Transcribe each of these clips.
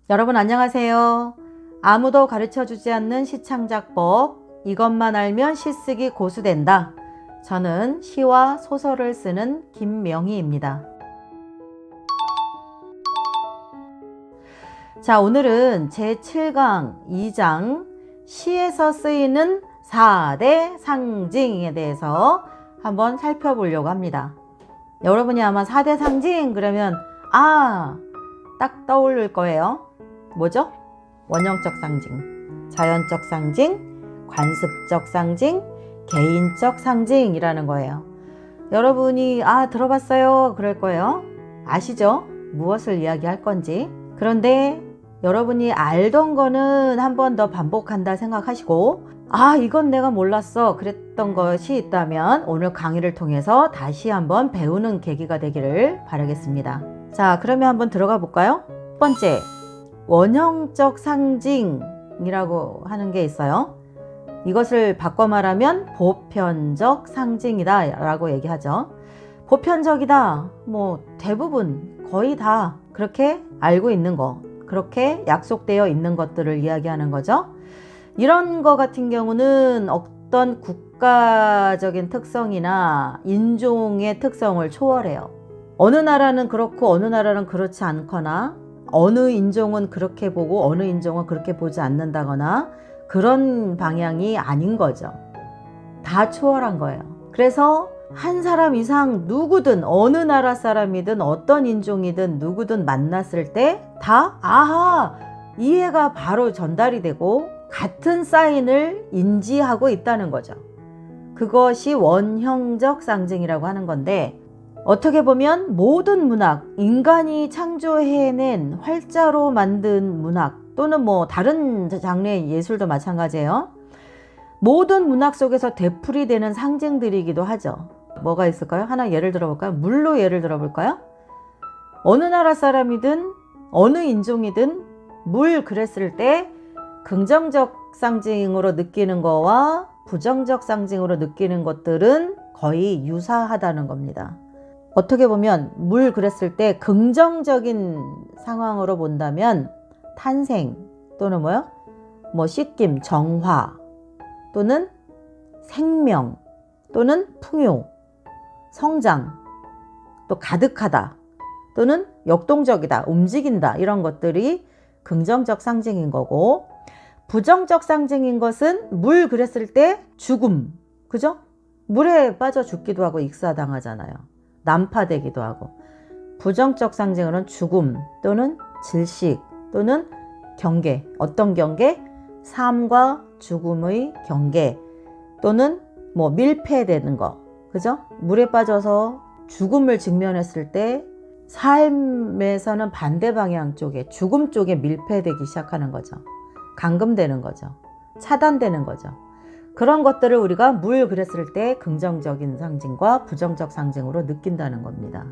여러분 안녕하세요. 아무도 가르쳐주지 않는 시창작법, 이것만 알면 시쓰기 고수된다. 저는 시와 소설을 쓰는 김명희입니다. 자, 오늘은 제7강 2장 시에서 쓰이는 4대 상징에 대해서 한번 살펴보려고 합니다. 여러분이 아마 4대 상징 그러면 딱 떠오를 거예요. 뭐죠? 원형적 상징, 자연적 상징, 관습적 상징, 개인적 상징이라는 거예요. 여러분이 들어봤어요 그럴 거예요. 아시죠? 무엇을 이야기할 건지. 그런데 여러분이 알던 거는 한 번 더 반복한다 생각하시고 이건 내가 몰랐어 그랬던 것이 있다면 오늘 강의를 통해서 다시 한번 배우는 계기가 되기를 바라겠습니다. 자, 그러면 한번 들어가 볼까요? 첫 번째, 원형적 상징이라고 하는 게 있어요. 이것을 바꿔 말하면 보편적 상징이다 라고 얘기하죠. 보편적이다, 대부분 거의 다 그렇게 알고 있는 거, 그렇게 약속되어 있는 것들을 이야기하는 거죠. 이런 거 같은 경우는 어떤 국가적인 특성이나 인종의 특성을 초월해요. 어느 나라는 그렇고 어느 나라는 그렇지 않거나, 어느 인종은 그렇게 보고 어느 인종은 그렇게 보지 않는다거나, 그런 방향이 아닌 거죠. 다 초월한 거예요. 그래서 한 사람 이상 누구든, 어느 나라 사람이든 어떤 인종이든 누구든 만났을 때 다 이해가 바로 전달이 되고 같은 사인을 인지하고 있다는 거죠. 그것이 원형적 상징이라고 하는 건데, 어떻게 보면 모든 문학, 인간이 창조해낸 활자로 만든 문학 또는 다른 장르의 예술도 마찬가지예요. 모든 문학 속에서 되풀이되는 상징들이기도 하죠. 뭐가 있을까요? 하나 예를 들어볼까요? 물로 예를 들어볼까요? 어느 나라 사람이든 어느 인종이든 물 그랬을 때 긍정적 상징으로 느끼는 거와 부정적 상징으로 느끼는 것들은 거의 유사하다는 겁니다. 어떻게 보면 물 그랬을 때 긍정적인 상황으로 본다면 탄생 또는 씻김, 정화 또는 생명 또는 풍요, 성장, 또 가득하다 또는 역동적이다, 움직인다, 이런 것들이 긍정적 상징인 거고, 부정적 상징인 것은 물 그랬을 때 죽음, 그죠? 물에 빠져 죽기도 하고 익사당하잖아요. 난파되기도 하고. 부정적 상징으로는 죽음 또는 질식 또는 경계. 어떤 경계? 삶과 죽음의 경계 또는 밀폐되는 거, 그죠? 물에 빠져서 죽음을 직면했을 때 삶에서는 반대 방향 쪽에, 죽음 쪽에 밀폐되기 시작하는 거죠. 감금되는 거죠. 차단되는 거죠. 그런 것들을 우리가 물 그랬을 때 긍정적인 상징과 부정적 상징으로 느낀다는 겁니다.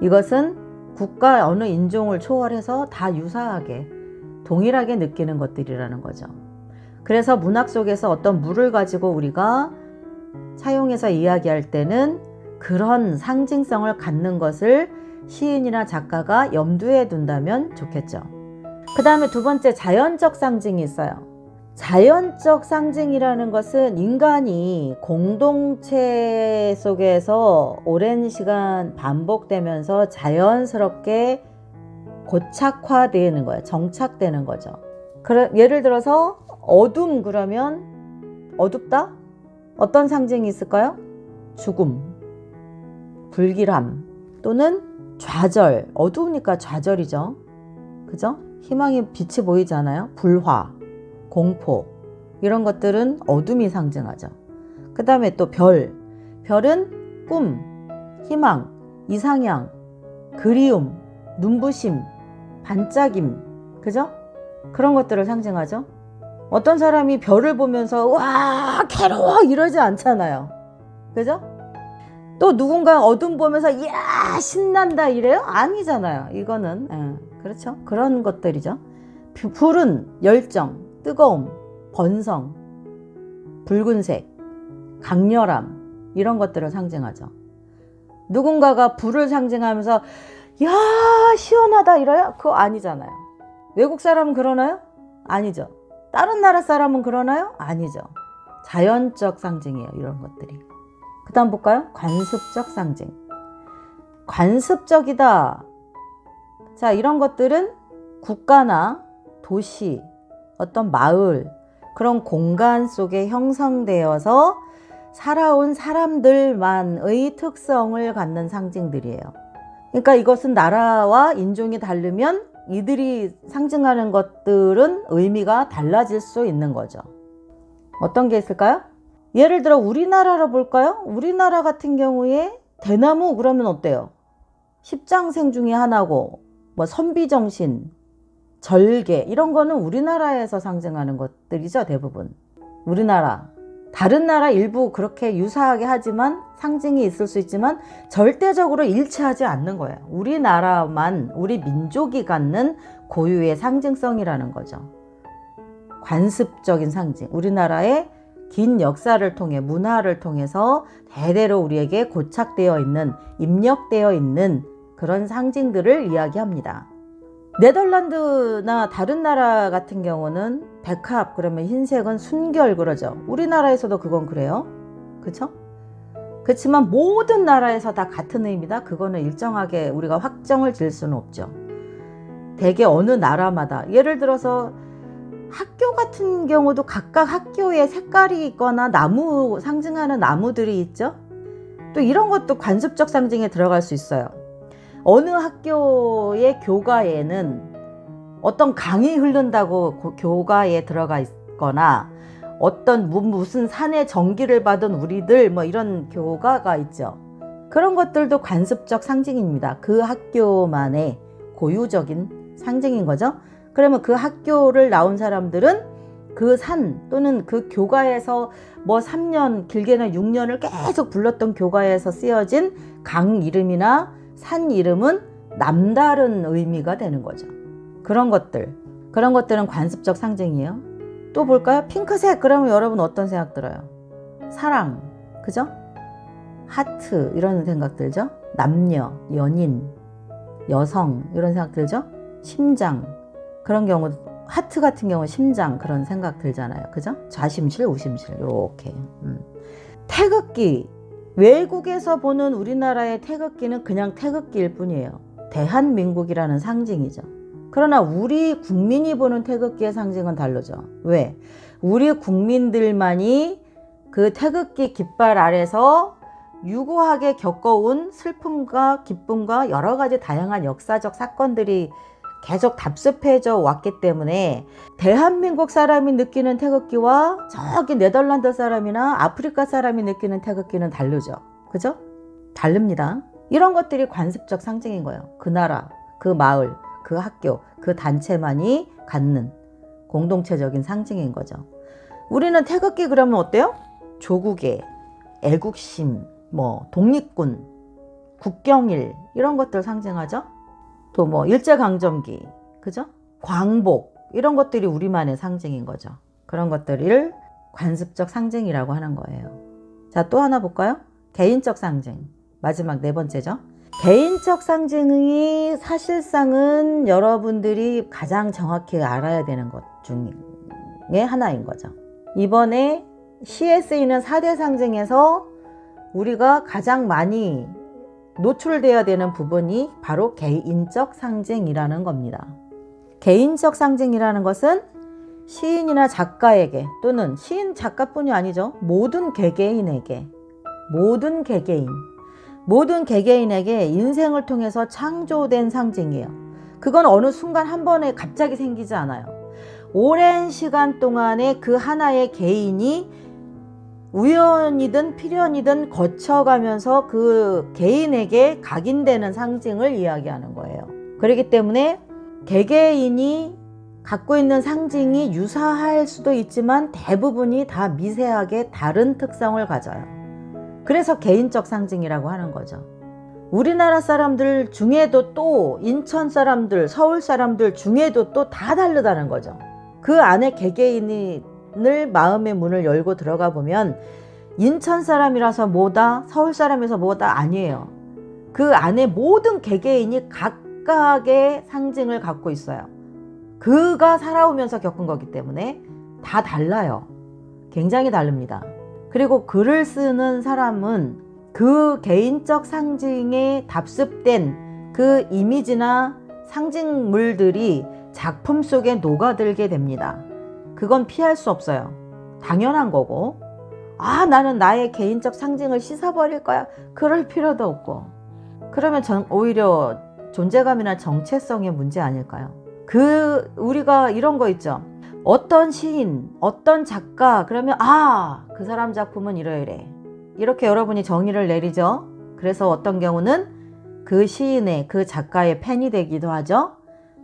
이것은 국가 어느 인종을 초월해서 다 유사하게 동일하게 느끼는 것들이라는 거죠. 그래서 문학 속에서 어떤 물을 가지고 우리가 사용해서 이야기할 때는 그런 상징성을 갖는 것을 시인이나 작가가 염두에 둔다면 좋겠죠. 그 다음에 두 번째, 자연적 상징이 있어요. 자연적 상징이라는 것은 인간이 공동체 속에서 오랜 시간 반복되면서 자연스럽게 고착화되는 거예요. 정착되는 거죠. 예를 들어서 어둠 그러면 어둡다? 어떤 상징이 있을까요? 죽음, 불길함 또는 좌절. 어두우니까 좌절이죠. 그죠? 희망의 빛이 보이지 않아요? 불화, 공포, 이런 것들은 어둠이 상징하죠. 그 다음에 또 별은 꿈, 희망, 이상향, 그리움, 눈부심, 반짝임, 그죠? 그런 것들을 상징하죠. 어떤 사람이 별을 보면서 와 괴로워 이러지 않잖아요. 그죠? 또 누군가 어둠 보면서 이야 신난다 이래요? 아니잖아요. 이거는 그렇죠? 그런 것들이죠. 불은 열정, 뜨거움, 번성, 붉은색, 강렬함, 이런 것들을 상징하죠. 누군가가 불을 상징하면서 야 시원하다 이래요? 그거 아니잖아요. 외국 사람은 그러나요? 아니죠. 다른 나라 사람은 그러나요? 아니죠. 자연적 상징이에요, 이런 것들이. 그 다음 볼까요? 관습적 상징. 관습적이다. 자, 이런 것들은 국가나 도시, 어떤 마을, 그런 공간 속에 형성되어서 살아온 사람들만의 특성을 갖는 상징들이에요. 그러니까 이것은 나라와 인종이 다르면 이들이 상징하는 것들은 의미가 달라질 수 있는 거죠. 어떤 게 있을까요? 예를 들어 우리나라로 볼까요? 우리나라 같은 경우에 대나무 그러면 어때요? 십장생 중에 하나고, 뭐 선비정신, 절개 이런 거는 우리나라에서 상징하는 것들이죠, 대부분. 우리나라. 다른 나라 일부 그렇게 유사하게 하지만 상징이 있을 수 있지만 절대적으로 일치하지 않는 거예요. 우리나라만, 우리 민족이 갖는 고유의 상징성이라는 거죠. 관습적인 상징. 우리나라의 긴 역사를 통해, 문화를 통해서 대대로 우리에게 고착되어 있는, 입력되어 있는 그런 상징들을 이야기합니다. 네덜란드나 다른 나라 같은 경우는 백합 그러면 흰색은 순결 그러죠. 우리나라에서도 그건 그래요. 그렇죠? 그렇지만 모든 나라에서 다 같은 의미다. 그거는 일정하게 우리가 확정을 지을 수는 없죠. 대개 어느 나라마다, 예를 들어서 학교 같은 경우도 각각 학교에 색깔이 있거나 나무, 상징하는 나무들이 있죠. 또 이런 것도 관습적 상징에 들어갈 수 있어요. 어느 학교의 교과에는 어떤 강이 흐른다고 교과에 들어가 있거나, 어떤 무슨 산의 전기를 받은 우리들 뭐 이런 교과가 있죠. 그런 것들도 관습적 상징입니다. 그 학교만의 고유적인 상징인 거죠. 그러면 그 학교를 나온 사람들은 그 산 또는 그 교과에서 뭐 3년 길게는 6년을 계속 불렀던 교과에서 쓰여진 강 이름이나 산 이름은 남다른 의미가 되는 거죠. 그런 것들은 관습적 상징이에요. 또 볼까요? 핑크색 그러면 여러분 어떤 생각 들어요? 사랑, 그죠? 하트 이런 생각 들죠? 남녀, 연인, 여성 이런 생각 들죠? 심장, 그런 경우 하트 같은 경우 심장 그런 생각 들잖아요. 그죠? 좌심실, 우심실 이렇게. 태극기, 외국에서 보는 우리나라의 태극기는 그냥 태극기일 뿐이에요. 대한민국이라는 상징이죠. 그러나 우리 국민이 보는 태극기의 상징은 다르죠. 왜? 우리 국민들만이 그 태극기 깃발 아래서 유구하게 겪어온 슬픔과 기쁨과 여러 가지 다양한 역사적 사건들이 계속 답습해져 왔기 때문에 대한민국 사람이 느끼는 태극기와 저기 네덜란드 사람이나 아프리카 사람이 느끼는 태극기는 다르죠. 그죠? 다릅니다. 이런 것들이 관습적 상징인 거예요. 그 나라, 그 마을, 그 학교, 그 단체만이 갖는 공동체적인 상징인 거죠. 우리는 태극기 그러면 어때요? 조국의 애국심, 뭐 독립군, 국경일 이런 것들 상징하죠. 또 뭐 일제강점기, 그죠? 광복 이런 것들이 우리만의 상징인 거죠. 그런 것들을 관습적 상징이라고 하는 거예요. 자, 또 하나 볼까요? 개인적 상징. 마지막 네 번째죠. 개인적 상징이 사실상은 여러분들이 가장 정확히 알아야 되는 것 중에 하나인 거죠. 이번에 시에 쓰이는 4대 상징에서 우리가 가장 많이 노출되어야 되는 부분이 바로 개인적 상징이라는 겁니다. 개인적 상징이라는 것은 시인이나 작가에게, 또는 시인 작가뿐이 아니죠. 모든 개개인에게 인생을 통해서 창조된 상징이에요. 그건 어느 순간 한 번에 갑자기 생기지 않아요. 오랜 시간 동안에 그 하나의 개인이 우연이든 필연이든 거쳐가면서 그 개인에게 각인되는 상징을 이야기하는 거예요. 그렇기 때문에 개개인이 갖고 있는 상징이 유사할 수도 있지만 대부분이 다 미세하게 다른 특성을 가져요. 그래서 개인적 상징이라고 하는 거죠. 우리나라 사람들 중에도 또 인천 사람들, 서울 사람들 중에도 또 다 다르다는 거죠. 그 안에 개개인이 마음의 문을 열고 들어가 보면 인천 사람이라서 뭐다, 서울 사람이라서 뭐다 아니에요. 그 안에 모든 개개인이 각각의 상징을 갖고 있어요. 그가 살아오면서 겪은 거기 때문에 다 달라요. 굉장히 다릅니다. 그리고 글을 쓰는 사람은 그 개인적 상징에 답습된 그 이미지나 상징물들이 작품 속에 녹아들게 됩니다. 그건 피할 수 없어요. 당연한 거고, 나는 나의 개인적 상징을 씻어버릴 거야. 그럴 필요도 없고. 그러면 오히려 존재감이나 정체성의 문제 아닐까요? 우리가 이런 거 있죠. 어떤 시인, 어떤 작가, 그러면 그 사람 작품은 이러이래. 이렇게 여러분이 정의를 내리죠. 그래서 어떤 경우는 그 시인의, 그 작가의 팬이 되기도 하죠.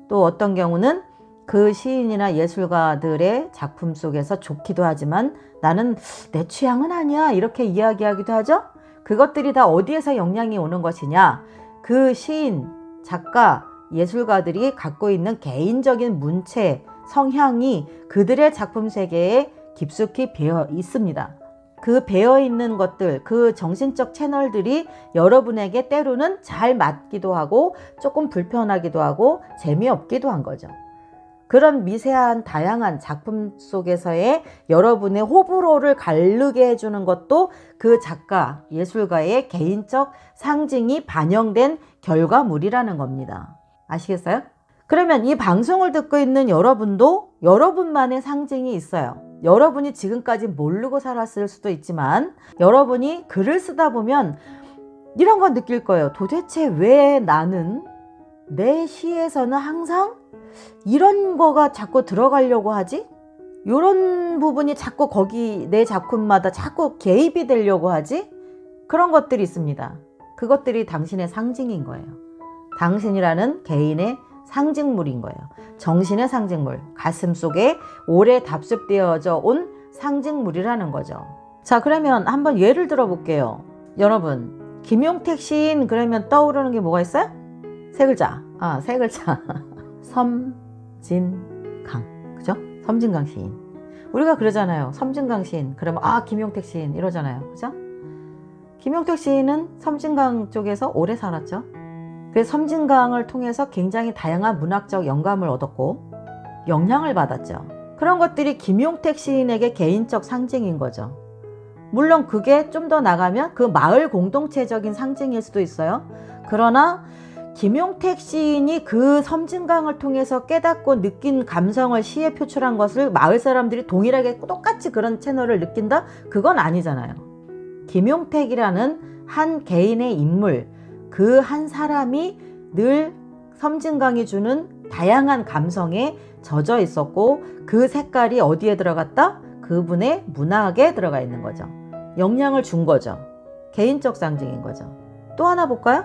또 어떤 경우는 그 시인이나 예술가들의 작품 속에서 좋기도 하지만 나는 내 취향은 아니야. 이렇게 이야기하기도 하죠. 그것들이 다 어디에서 영향이 오는 것이냐? 그 시인, 작가, 예술가들이 갖고 있는 개인적인 문체, 성향이 그들의 작품 세계에 깊숙이 배어 있습니다. 그 배어 있는 것들, 그 정신적 채널들이 여러분에게 때로는 잘 맞기도 하고 조금 불편하기도 하고 재미없기도 한 거죠. 그런 미세한 다양한 작품 속에서의 여러분의 호불호를 가르게 해주는 것도 그 작가, 예술가의 개인적 상징이 반영된 결과물이라는 겁니다. 아시겠어요? 그러면 이 방송을 듣고 있는 여러분도 여러분만의 상징이 있어요. 여러분이 지금까지 모르고 살았을 수도 있지만 여러분이 글을 쓰다 보면 이런 건 느낄 거예요. 도대체 왜 나는 내 시에서는 항상 이런 거가 자꾸 들어가려고 하지? 이런 부분이 자꾸 거기 내 작품마다 자꾸 개입이 되려고 하지? 그런 것들이 있습니다. 그것들이 당신의 상징인 거예요. 당신이라는 개인의 상징물인 거예요. 정신의 상징물, 가슴 속에 오래 답습되어져 온 상징물이라는 거죠. 자, 그러면 한번 예를 들어 볼게요. 여러분, 김용택 시인 그러면 떠오르는 게 뭐가 있어요? 세 글자. 세 글자. 섬진강. 그죠? 섬진강 시인. 우리가 그러잖아요. 섬진강 시인. 그러면 김용택 시인 이러잖아요. 그죠? 김용택 시인은 섬진강 쪽에서 오래 살았죠. 그래서 섬진강을 통해서 굉장히 다양한 문학적 영감을 얻었고 영향을 받았죠. 그런 것들이 김용택 시인에게 개인적 상징인 거죠. 물론 그게 좀 더 나가면 그 마을 공동체적인 상징일 수도 있어요. 그러나 김용택 시인이 그 섬진강을 통해서 깨닫고 느낀 감성을 시에 표출한 것을 마을 사람들이 동일하게 똑같이 그런 채널을 느낀다? 그건 아니잖아요. 김용택이라는 한 개인의 인물, 그 한 사람이 늘 섬진강이 주는 다양한 감성에 젖어 있었고 그 색깔이 어디에 들어갔다? 그분의 문학에 들어가 있는 거죠. 영향을 준 거죠. 개인적 상징인 거죠. 또 하나 볼까요?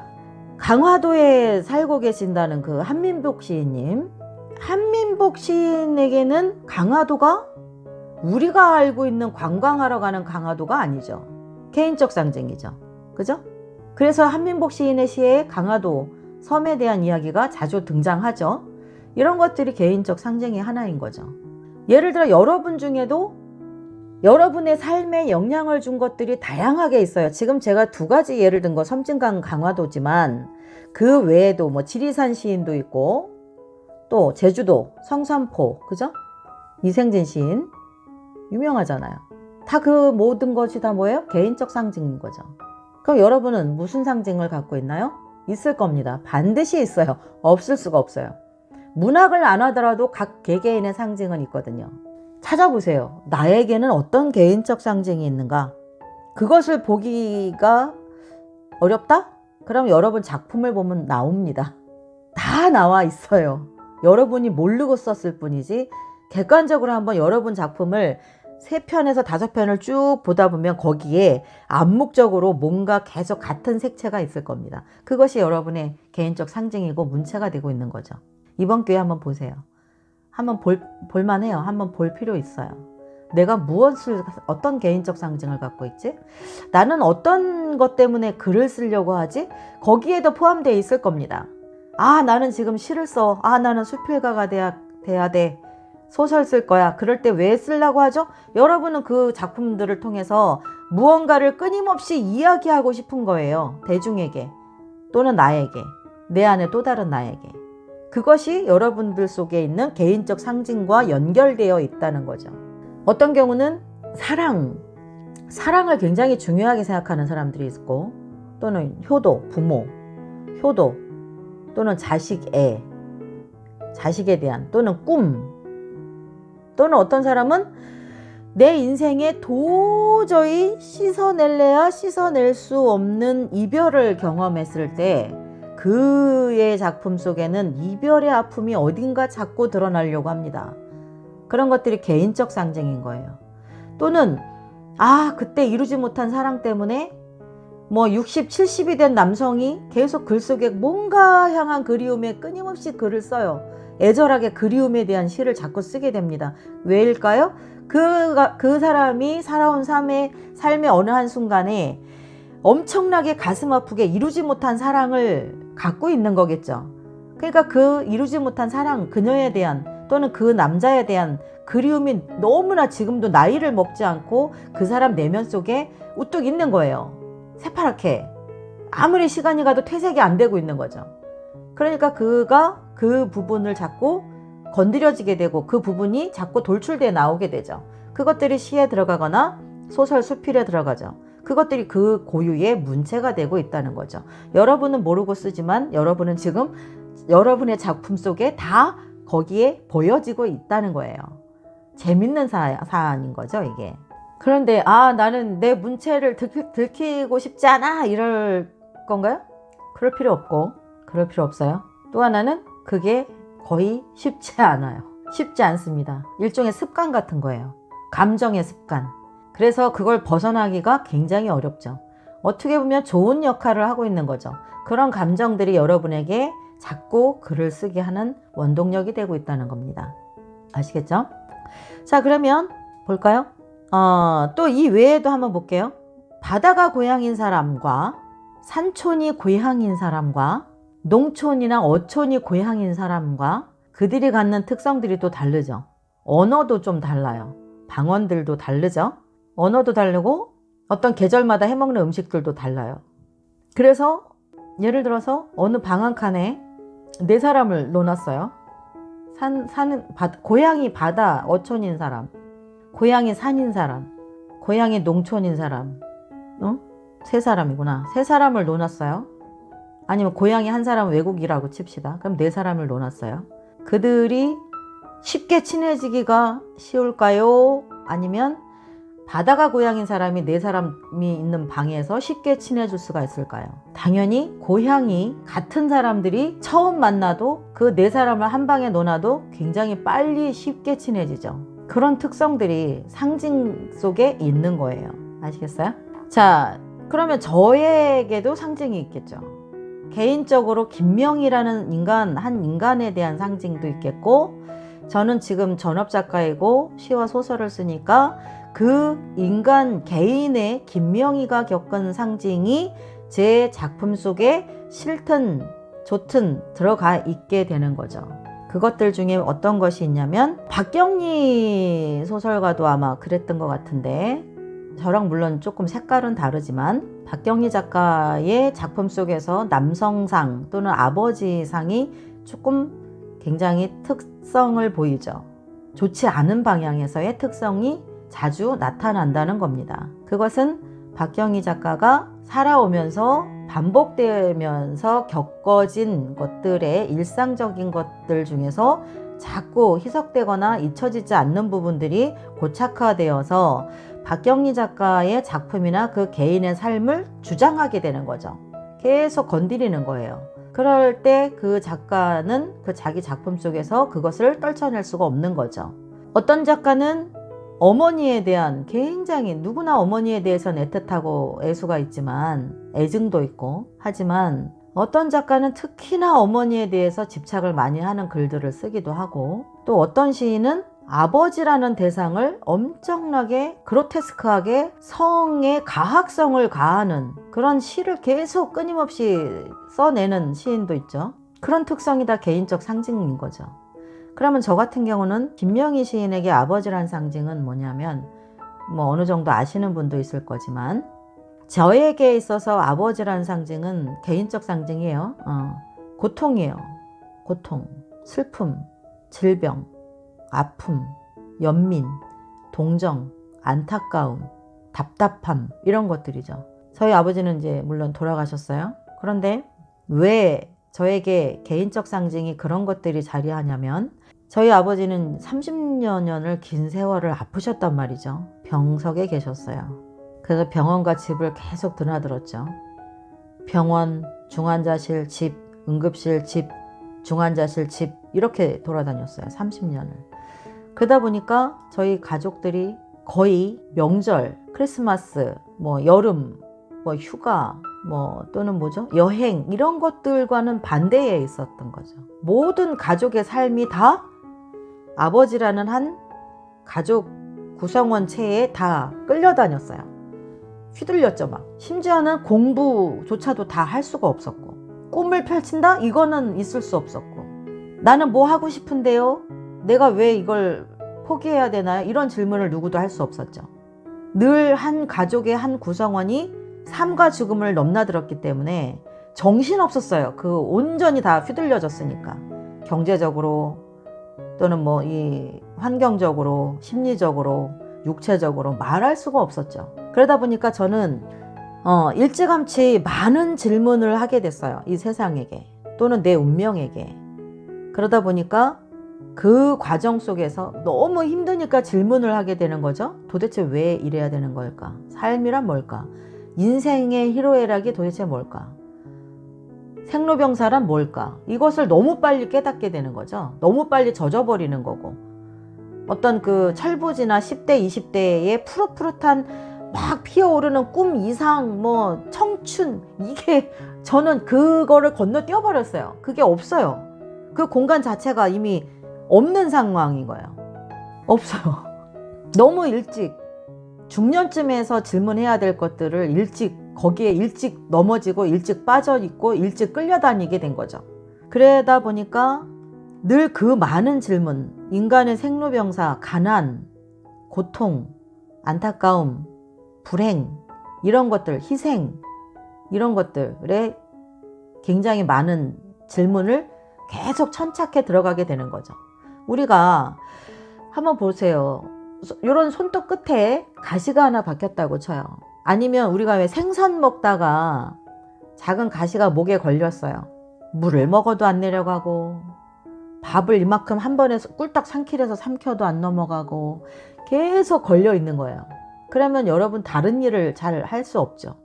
강화도에 살고 계신다는 그 한민복 시인님. 한민복 시인에게는 강화도가 우리가 알고 있는 관광하러 가는 강화도가 아니죠. 개인적 상징이죠. 그죠? 그래서 한민복 시인의 시에 강화도, 섬에 대한 이야기가 자주 등장하죠. 이런 것들이 개인적 상징의 하나인 거죠. 예를 들어 여러분 중에도 여러분의 삶에 영향을 준 것들이 다양하게 있어요. 지금 제가 두 가지 예를 든 거 섬진강 강화도지만 그 외에도 지리산 시인도 있고 또 제주도 성산포, 그죠? 이생진 시인 유명하잖아요. 다 그 모든 것이 다 뭐예요? 개인적 상징인 거죠. 그럼 여러분은 무슨 상징을 갖고 있나요? 있을 겁니다. 반드시 있어요. 없을 수가 없어요. 문학을 안 하더라도 각 개개인의 상징은 있거든요. 찾아보세요. 나에게는 어떤 개인적 상징이 있는가? 그것을 보기가 어렵다? 그럼 여러분 작품을 보면 나옵니다. 다 나와 있어요. 여러분이 모르고 썼을 뿐이지 객관적으로 한번 여러분 작품을 3편에서 5편을 쭉 보다 보면 거기에 암묵적으로 뭔가 계속 같은 색채가 있을 겁니다. 그것이 여러분의 개인적 상징이고 문체가 되고 있는 거죠. 이번 기회에 한번 보세요. 한번 볼만해요. 한번 볼 필요 있어요. 내가 어떤 개인적 상징을 갖고 있지? 나는 어떤 것 때문에 글을 쓰려고 하지? 거기에도 포함되어 있을 겁니다. 나는 지금 시를 써. 나는 수필가가 돼야 돼. 소설 쓸 거야. 그럴 때 왜 쓰려고 하죠? 여러분은 그 작품들을 통해서 무언가를 끊임없이 이야기하고 싶은 거예요. 대중에게 또는 나에게, 내 안에 또 다른 나에게. 그것이 여러분들 속에 있는 개인적 상징과 연결되어 있다는 거죠. 어떤 경우는 사랑을 굉장히 중요하게 생각하는 사람들이 있고, 또는 효도, 부모, 효도, 또는 자식에 대한, 또는 꿈, 또는 어떤 사람은 내 인생에 도저히 씻어낼래야 씻어낼 수 없는 이별을 경험했을 때 그의 작품 속에는 이별의 아픔이 어딘가 자꾸 드러나려고 합니다. 그런 것들이 개인적 상징인 거예요. 또는 그때 이루지 못한 사랑 때문에 60, 70이 된 남성이 계속 글 속에 뭔가 향한 그리움에 끊임없이 글을 써요. 애절하게 그리움에 대한 시를 자꾸 쓰게 됩니다. 왜일까요? 그 사람이 살아온 삶의 어느 한순간에 엄청나게 가슴 아프게 이루지 못한 사랑을 갖고 있는 거겠죠. 그러니까 그 이루지 못한 사랑, 그녀에 대한 또는 그 남자에 대한 그리움이 너무나 지금도 나이를 먹지 않고 그 사람 내면 속에 우뚝 있는 거예요. 새파랗게. 아무리 시간이 가도 퇴색이 안 되고 있는 거죠. 그러니까 그가 그 부분을 자꾸 건드려지게 되고 그 부분이 자꾸 돌출돼 나오게 되죠. 그것들이 시에 들어가거나 소설 수필에 들어가죠. 그것들이 그 고유의 문체가 되고 있다는 거죠. 여러분은 모르고 쓰지만 여러분은 지금 여러분의 작품 속에 다 거기에 보여지고 있다는 거예요. 재밌는 사안인 거죠, 이게. 그런데 나는 내 문체를 들키고 싶지 않아 이럴 건가요? 그럴 필요 없어요. 또 하나는 그게 거의 쉽지 않아요. 쉽지 않습니다. 일종의 습관 같은 거예요. 감정의 습관. 그래서 그걸 벗어나기가 굉장히 어렵죠. 어떻게 보면 좋은 역할을 하고 있는 거죠. 그런 감정들이 여러분에게 자꾸 글을 쓰게 하는 원동력이 되고 있다는 겁니다. 아시겠죠? 자, 그러면 볼까요? 또 이 외에도 한번 볼게요. 바다가 고향인 사람과 산촌이 고향인 사람과 농촌이나 어촌이 고향인 사람과 그들이 갖는 특성들이 또 다르죠. 언어도 좀 달라요. 방언들도 다르죠. 언어도 다르고 어떤 계절마다 해먹는 음식들도 달라요. 그래서 예를 들어서 어느 방 한 칸에 4사람을 놓았어요. 고향이 바다 어촌인 사람, 고향이 산인 사람, 고향이 농촌인 사람, 3사람이구나. 3사람을 놓았어요. 아니면 고향이 한 사람은 외국이라고 칩시다. 그럼 4사람을 놓았어요. 그들이 쉽게 친해지기가 쉬울까요? 아니면 바다가 고향인 사람이 4사람이 있는 방에서 쉽게 친해질 수가 있을까요? 당연히 고향이 같은 사람들이 처음 만나도 그 4사람을 한 방에 놓아도 굉장히 빨리 쉽게 친해지죠. 그런 특성들이 상징 속에 있는 거예요. 아시겠어요? 자, 그러면 저에게도 상징이 있겠죠. 개인적으로 김명희라는 한 인간에 대한 상징도 있겠고, 저는 지금 전업작가이고 시와 소설을 쓰니까 그 인간 개인의 김명희가 겪은 상징이 제 작품 속에 싫든 좋든 들어가 있게 되는 거죠. 그것들 중에 어떤 것이 있냐면 박경리 소설가도 아마 그랬던 것 같은데, 저랑 물론 조금 색깔은 다르지만 박경리 작가의 작품 속에서 남성상 또는 아버지상이 조금 굉장히 특성을 보이죠. 좋지 않은 방향에서의 특성이 자주 나타난다는 겁니다. 그것은 박경리 작가가 살아오면서 반복되면서 겪어진 것들의 일상적인 것들 중에서 자꾸 희석되거나 잊혀지지 않는 부분들이 고착화되어서 박경리 작가의 작품이나 그 개인의 삶을 주장하게 되는 거죠. 계속 건드리는 거예요. 그럴 때 그 작가는 그 자기 작품 속에서 그것을 떨쳐낼 수가 없는 거죠. 어떤 작가는 어머니에 대한 굉장히, 누구나 어머니에 대해서는 애틋하고 애수가 있지만 애증도 있고 하지만 어떤 작가는 특히나 어머니에 대해서 집착을 많이 하는 글들을 쓰기도 하고, 또 어떤 시인은 아버지라는 대상을 엄청나게 그로테스크하게 성의 가학성을 가하는 그런 시를 계속 끊임없이 써내는 시인도 있죠. 그런 특성이 다 개인적 상징인 거죠. 그러면 저 같은 경우는 김명희 시인에게 아버지란 상징은 뭐냐면, 어느 정도 아시는 분도 있을 거지만 저에게 있어서 아버지란 상징은 개인적 상징이에요. 고통이에요. 고통. 슬픔, 질병, 아픔, 연민, 동정, 안타까움, 답답함 이런 것들이죠. 저희 아버지는 이제 물론 돌아가셨어요. 그런데 왜 저에게 개인적 상징이 그런 것들이 자리하냐면 저희 아버지는 30여 년을 긴 세월을 아프셨단 말이죠. 병석에 계셨어요. 그래서 병원과 집을 계속 드나들었죠. 병원, 중환자실, 집, 응급실, 집, 중환자실, 집 이렇게 돌아다녔어요. 30년을. 그러다 보니까 저희 가족들이 거의 명절, 크리스마스, 뭐 여름, 뭐 휴가, 뭐 또는 뭐죠? 여행 이런 것들과는 반대에 있었던 거죠. 모든 가족의 삶이 다 아버지라는 한 가족 구성원체에 다 끌려다녔어요. 휘둘렸죠 막. 심지어는 공부조차도 다 할 수가 없었고 꿈을 펼친다? 이거는 있을 수 없었고 나는 뭐 하고 싶은데요? 내가 왜 이걸 포기해야 되나요? 이런 질문을 누구도 할 수 없었죠. 늘 한 가족의 한 구성원이 삶과 죽음을 넘나들었기 때문에 정신없었어요. 그 온전히 다 휘둘려졌으니까. 경제적으로 또는 뭐 이 환경적으로, 심리적으로, 육체적으로 말할 수가 없었죠. 그러다 보니까 저는 일찌감치 많은 질문을 하게 됐어요. 이 세상에게 또는 내 운명에게. 그러다 보니까 그 과정 속에서 너무 힘드니까 질문을 하게 되는 거죠. 도대체 왜 이래야 되는 걸까? 삶이란 뭘까? 인생의 희로애락이 도대체 뭘까? 생로병사란 뭘까? 이것을 너무 빨리 깨닫게 되는 거죠. 너무 빨리 젖어버리는 거고 어떤 그 철부지나 10대, 20대의 푸릇푸릇한 막 피어오르는 꿈 이상 뭐 청춘 이게 저는 그거를 건너뛰어 버렸어요. 그게 없어요. 그 공간 자체가 이미 없는 상황인 거예요. 없어요. 너무 일찍 중년쯤에서 질문해야 될 것들을 거기에 일찍 넘어지고 일찍 빠져있고 일찍 끌려다니게 된 거죠. 그러다 보니까 늘 그 많은 질문, 인간의 생로병사, 가난, 고통, 안타까움, 불행 이런 것들, 희생 이런 것들에 굉장히 많은 질문을 계속 천착해 들어가게 되는 거죠. 우리가 한번 보세요. 이런 손톱 끝에 가시가 하나 박혔다고 쳐요. 아니면 우리가 왜 생선 먹다가 작은 가시가 목에 걸렸어요. 물을 먹어도 안 내려가고 밥을 이만큼 한 번에 꿀딱 삼키려서 삼켜도 안 넘어가고 계속 걸려 있는 거예요. 그러면 여러분 다른 일을 잘 할 수 없죠.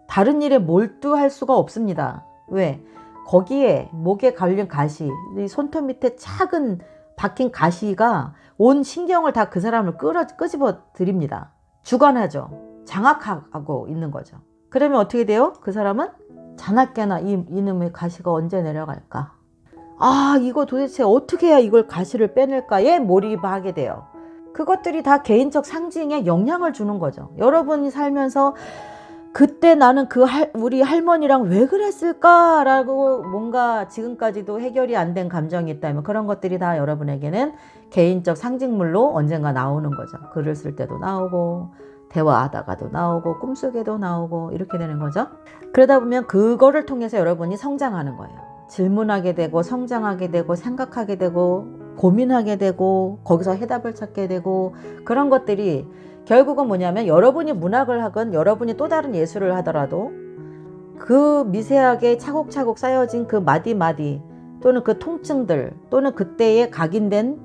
다른 일에 몰두할 수가 없습니다. 왜? 거기에 목에 걸린 가시, 이 손톱 밑에 작은 박힌 가시가 온 신경을 다 그 사람을 끄집어 드립니다. 주관하죠. 장악하고 있는 거죠. 그러면 어떻게 돼요? 그 사람은 자나깨나 이놈의 가시가 언제 내려갈까? 아, 이거 도대체 어떻게 해야 이걸 가시를 빼낼까에 몰입하게 돼요. 그것들이 다 개인적 상징에 영향을 주는 거죠. 여러분이 살면서 그때 나는 우리 할머니랑 왜 그랬을까라고 뭔가 지금까지도 해결이 안 된 감정이 있다면 그런 것들이 다 여러분에게는 개인적 상징물로 언젠가 나오는 거죠. 글을 쓸 때도 나오고 대화하다가도 나오고 꿈속에도 나오고 이렇게 되는 거죠. 그러다 보면 그거를 통해서 여러분이 성장하는 거예요. 질문하게 되고 성장하게 되고 생각하게 되고 고민하게 되고 거기서 해답을 찾게 되고 그런 것들이 결국은 뭐냐면 여러분이 문학을 하건 여러분이 또 다른 예술을 하더라도 그 미세하게 차곡차곡 쌓여진 그 마디마디 또는 그 통증들 또는 그때에 각인된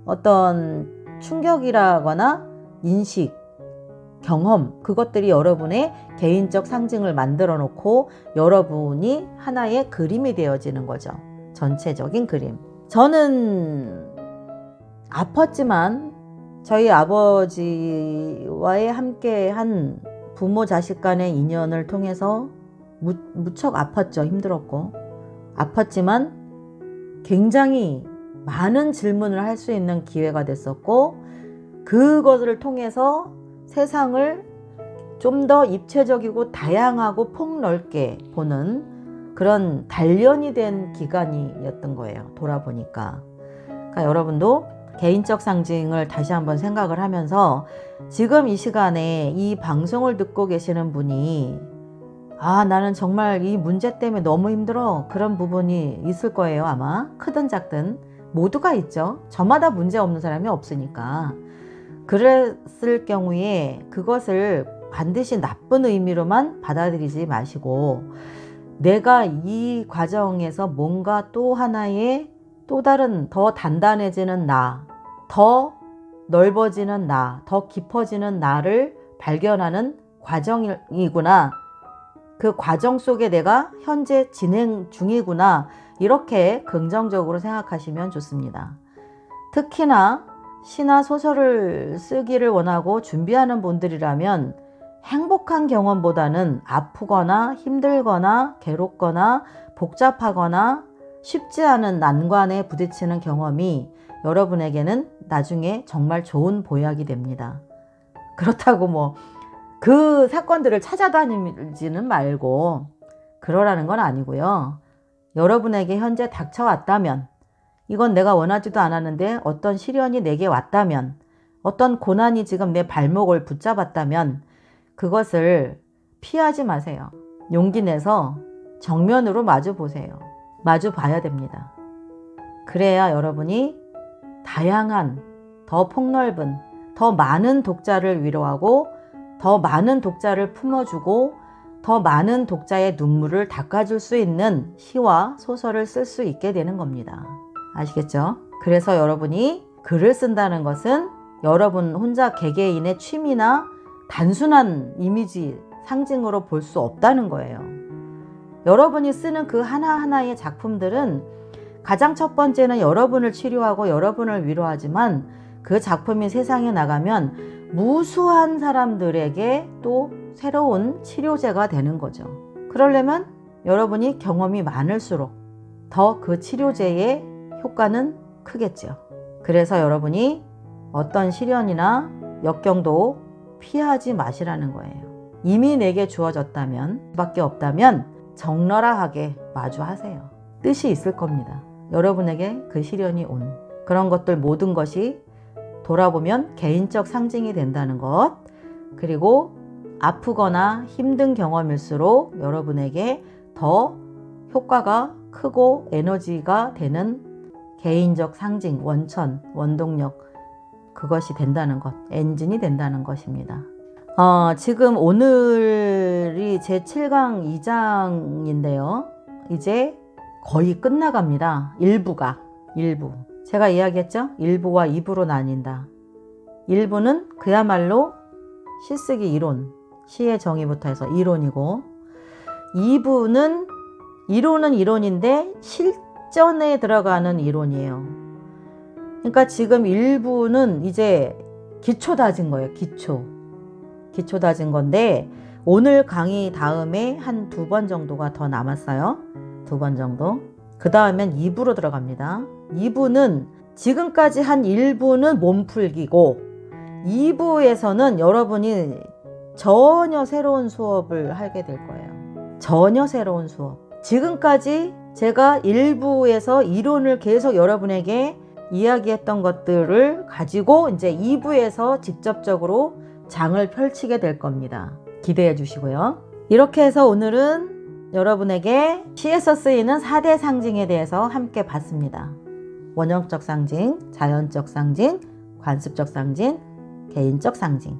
어떤 충격이라거나 인식, 경험 그것들이 여러분의 개인적 상징을 만들어 놓고 여러분이 하나의 그림이 되어지는 거죠. 전체적인 그림. 저는 아팠지만 저희 아버지와의 함께한 부모 자식 간의 인연을 통해서 무척 아팠죠. 힘들었고 아팠지만 굉장히 많은 질문을 할 수 있는 기회가 됐었고 그것을 통해서 세상을 좀 더 입체적이고 다양하고 폭넓게 보는 그런 단련이 된 기간이었던 거예요. 돌아보니까. 그러니까 여러분도 개인적 상징을 다시 한번 생각을 하면서 지금 이 시간에 이 방송을 듣고 계시는 분이 나는 정말 이 문제 때문에 너무 힘들어 그런 부분이 있을 거예요. 아마 크든 작든 모두가 있죠. 저마다 문제 없는 사람이 없으니까. 그랬을 경우에 그것을 반드시 나쁜 의미로만 받아들이지 마시고, 내가 이 과정에서 뭔가 또 하나의 또 다른 더 단단해지는 나, 더 넓어지는 나, 더 깊어지는 나를 발견하는 과정이구나. 그 과정 속에 내가 현재 진행 중이구나. 이렇게 긍정적으로 생각하시면 좋습니다. 특히나 시나 소설을 쓰기를 원하고 준비하는 분들이라면 행복한 경험보다는 아프거나 힘들거나 괴롭거나 복잡하거나 쉽지 않은 난관에 부딪히는 경험이 여러분에게는 나중에 정말 좋은 보약이 됩니다. 그렇다고 뭐 그 사건들을 찾아다니지는 말고 그러라는 건 아니고요. 여러분에게 현재 닥쳐왔다면, 이건 내가 원하지도 않았는데 어떤 시련이 내게 왔다면, 어떤 고난이 지금 내 발목을 붙잡았다면 그것을 피하지 마세요. 용기 내서 정면으로 마주 보세요. 마주 봐야 됩니다. 그래야 여러분이 다양한, 더 폭넓은, 더 많은 독자를 위로하고 더 많은 독자를 품어주고 더 많은 독자의 눈물을 닦아줄 수 있는 시와 소설을 쓸 수 있게 되는 겁니다. 아시겠죠? 그래서 여러분이 글을 쓴다는 것은 여러분 혼자 개개인의 취미나 단순한 이미지, 상징으로 볼 수 없다는 거예요. 여러분이 쓰는 그 하나하나의 작품들은 가장 첫 번째는 여러분을 치료하고 여러분을 위로하지만 그 작품이 세상에 나가면 무수한 사람들에게 또 새로운 치료제가 되는 거죠. 그러려면 여러분이 경험이 많을수록 더 그 치료제의 효과는 크겠죠. 그래서 여러분이 어떤 시련이나 역경도 피하지 마시라는 거예요. 이미 내게 주어졌다면, 밖에 없다면 적나라하게 마주하세요. 뜻이 있을 겁니다. 여러분에게 그 시련이 온 그런 것들 모든 것이 돌아보면 개인적 상징이 된다는 것, 그리고 아프거나 힘든 경험일수록 여러분에게 더 효과가 크고 에너지가 되는 개인적 상징, 원천, 원동력, 그것이 된다는 것, 엔진이 된다는 것입니다. 지금 오늘이 제 7강 2장인데요. 이제 거의 끝나갑니다. 일부. 제가 이야기했죠? 1부와 2부로 나뉜다. 1부는 그야말로 시쓰기 이론, 시의 정의부터 해서 이론이고, 2부는 이론은 이론인데 실전에 들어가는 이론이에요. 그러니까 지금 1부는 이제 기초 다진 거예요. 기초 다진 건데, 오늘 강의 다음에 한 2번 정도가 더 남았어요. 2번 정도. 그 다음엔 2부로 들어갑니다. 2부는 지금까지 한 1부는 몸풀기고 2부에서는 여러분이 전혀 새로운 수업을 하게 될 거예요. 전혀 새로운 수업. 지금까지 제가 1부에서 이론을 계속 여러분에게 이야기했던 것들을 가지고 이제 2부에서 직접적으로 장을 펼치게 될 겁니다. 기대해 주시고요. 이렇게 해서 오늘은 여러분에게 시에서 쓰이는 4대 상징에 대해서 함께 봤습니다. 원형적 상징, 자연적 상징, 관습적 상징, 개인적 상징.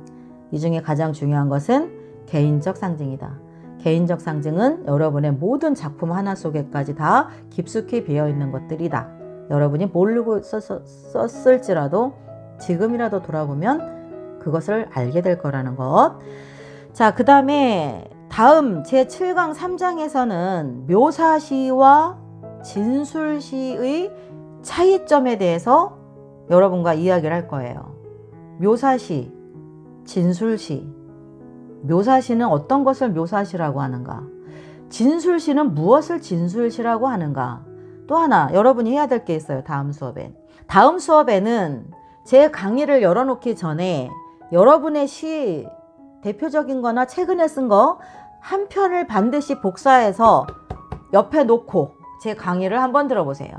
이 중에 가장 중요한 것은 개인적 상징이다. 개인적 상징은 여러분의 모든 작품 하나 속에까지 다 깊숙이 배어있는 것들이다. 여러분이 모르고 썼을지라도 지금이라도 돌아보면 그것을 알게 될 거라는 것. 자, 그 다음에 다음 제 7강 3장에서는 묘사시와 진술시의 차이점에 대해서 여러분과 이야기를 할 거예요. 묘사시, 진술시. 묘사시는 어떤 것을 묘사시라고 하는가? 진술시는 무엇을 진술시라고 하는가? 또 하나 여러분이 해야 될 게 있어요. 다음 수업엔. 다음 수업에는 제 강의를 열어놓기 전에 여러분의 시, 대표적인 거나 최근에 쓴 거 한 편을 반드시 복사해서 옆에 놓고 제 강의를 한번 들어보세요.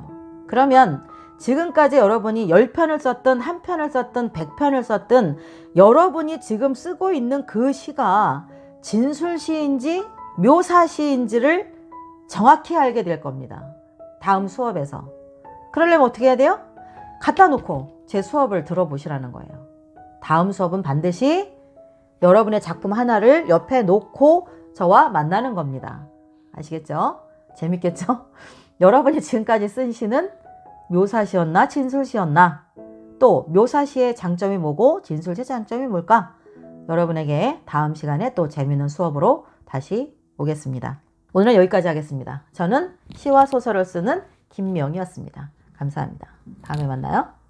그러면 지금까지 여러분이 10편을 썼든 1편을 썼든 100편을 썼든 여러분이 지금 쓰고 있는 그 시가 진술시인지 묘사시인지를 정확히 알게 될 겁니다. 다음 수업에서. 그러려면 어떻게 해야 돼요? 갖다 놓고 제 수업을 들어보시라는 거예요. 다음 수업은 반드시 여러분의 작품 하나를 옆에 놓고 저와 만나는 겁니다. 아시겠죠? 재밌겠죠? 여러분이 지금까지 쓴 시는 묘사시였나 진술시였나? 또 묘사시의 장점이 뭐고 진술시의 장점이 뭘까? 여러분에게 다음 시간에 또 재미있는 수업으로 다시 오겠습니다. 오늘은 여기까지 하겠습니다. 저는 시와 소설을 쓰는 김명희였습니다. 감사합니다. 다음에 만나요.